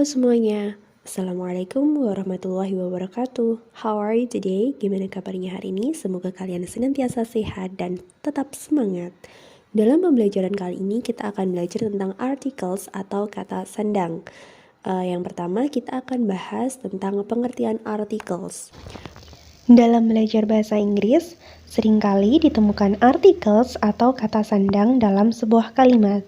Halo semuanya, Assalamualaikum warahmatullahi wabarakatuh. How are you today? Gimana kabarnya hari ini? Semoga kalian senantiasa sehat dan tetap semangat. Dalam pembelajaran kali ini kita akan belajar tentang articles atau kata sandang. Yang pertama kita akan bahas tentang pengertian articles. Dalam belajar bahasa Inggris, seringkali ditemukan articles atau kata sandang dalam sebuah kalimat.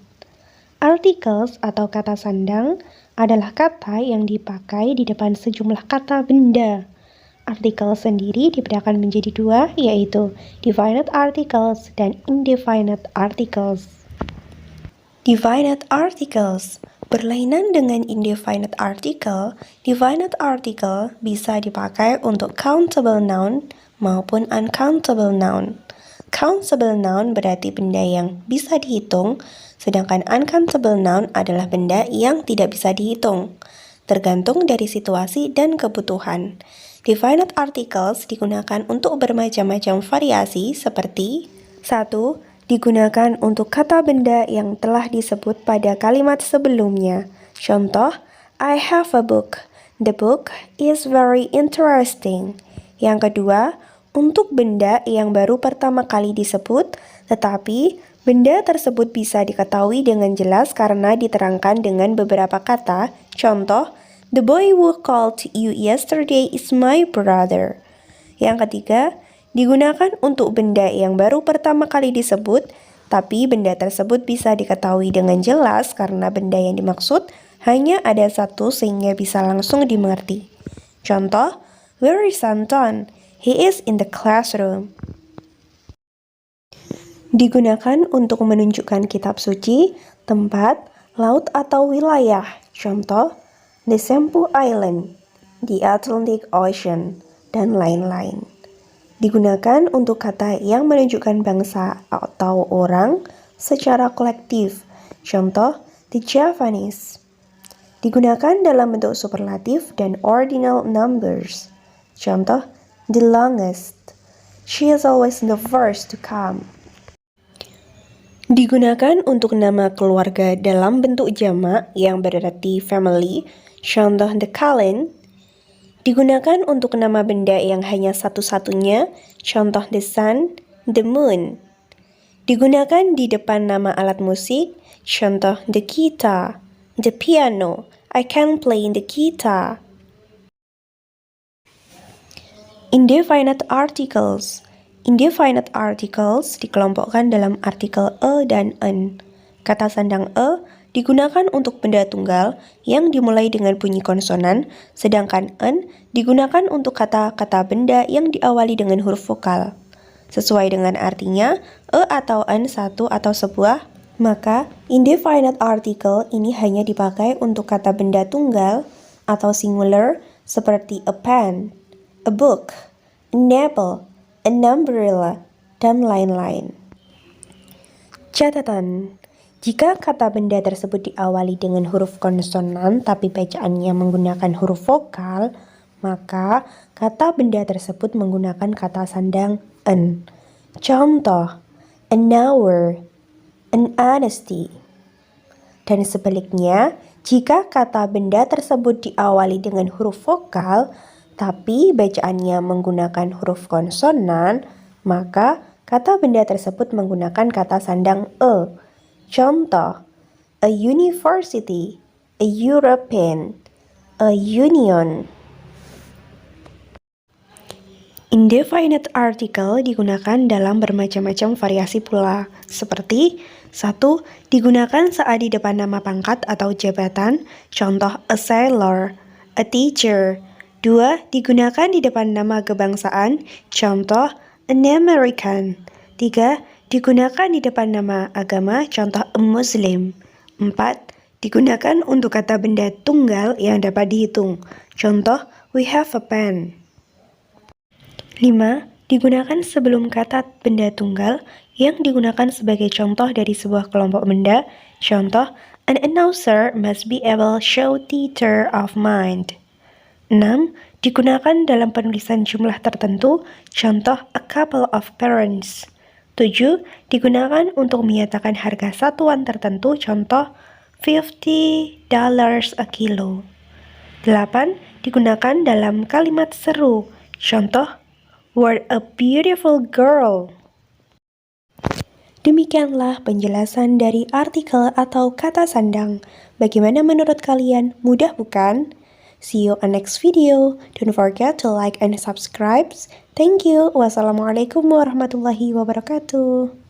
Articles atau kata sandang adalah kata yang dipakai di depan sejumlah kata benda. Artikel sendiri dibedakan menjadi dua, yaitu definite articles dan indefinite articles. Definite articles berlainan dengan indefinite article. Definite article bisa dipakai untuk countable noun maupun uncountable noun. Countable noun berarti benda yang bisa dihitung, sedangkan uncountable noun adalah benda yang tidak bisa dihitung, tergantung dari situasi dan kebutuhan. Definite articles digunakan untuk bermacam-macam variasi seperti 1. Digunakan untuk kata benda yang telah disebut pada kalimat sebelumnya. Contoh, I have a book. The book is very interesting. Yang kedua, untuk benda yang baru pertama kali disebut, tetapi benda tersebut bisa diketahui dengan jelas karena diterangkan dengan beberapa kata. Contoh, the boy who called you yesterday is my brother. Yang ketiga, digunakan untuk benda yang baru pertama kali disebut, tapi benda tersebut bisa diketahui dengan jelas karena benda yang dimaksud hanya ada satu sehingga bisa langsung dimengerti. Contoh, where is Anton? He is in the classroom. Digunakan untuk menunjukkan kitab suci, tempat, laut atau wilayah. Contoh, the Sempu Island, the Atlantic Ocean, dan lain-lain. Digunakan untuk kata yang menunjukkan bangsa atau orang secara kolektif. Contoh, the Javanese. Digunakan dalam bentuk superlatif dan ordinal numbers. Contoh, the longest. She is always the first to come. Digunakan untuk nama keluarga dalam bentuk jamak yang berarti family. Contoh, the Cullen. Digunakan untuk nama benda yang hanya satu-satunya. Contoh, the sun, the moon. Digunakan di depan nama alat musik. Contoh, the guitar, the piano. I can play the guitar. Indefinite articles. Indefinite articles dikelompokkan dalam artikel e dan en. Kata sandang e digunakan untuk benda tunggal yang dimulai dengan bunyi konsonan, sedangkan en digunakan untuk kata-kata benda yang diawali dengan huruf vokal. Sesuai dengan artinya, e atau en satu atau sebuah, maka indefinite article ini hanya dipakai untuk kata benda tunggal atau singular seperti a pen, a book, an apple, an umbrella, dan lain-lain. Catatan, jika kata benda tersebut diawali dengan huruf konsonan tapi bacaannya menggunakan huruf vokal, maka kata benda tersebut menggunakan kata sandang en. Contoh, an hour, an honesty. Dan sebaliknya, jika kata benda tersebut diawali dengan huruf vokal tapi bacaannya menggunakan huruf konsonan, maka kata benda tersebut menggunakan kata sandang e. Contoh, a university, a European, a union. Indefinite article digunakan dalam bermacam-macam variasi pula, seperti 1. Digunakan saat di depan nama pangkat atau jabatan, contoh a sailor, a teacher. 2. Digunakan di depan nama kebangsaan, contoh an American. 3. Digunakan di depan nama agama, contoh a Muslim. 4. Digunakan untuk kata benda tunggal yang dapat dihitung, contoh we have a pen. 5. Digunakan sebelum kata benda tunggal yang digunakan sebagai contoh dari sebuah kelompok benda, contoh an announcer must be able to show theater of mind. 6. Digunakan dalam penulisan jumlah tertentu, contoh a couple of parents. 7. Digunakan untuk menyatakan harga satuan tertentu, contoh $50 a kilo. 8. Digunakan dalam kalimat seru. Contoh, "What a beautiful girl." Demikianlah penjelasan dari artikel atau kata sandang. Bagaimana menurut kalian? Mudah bukan? See you on next video. Don't forget to like and subscribe. Thank you. Wassalamualaikum warahmatullahi wabarakatuh.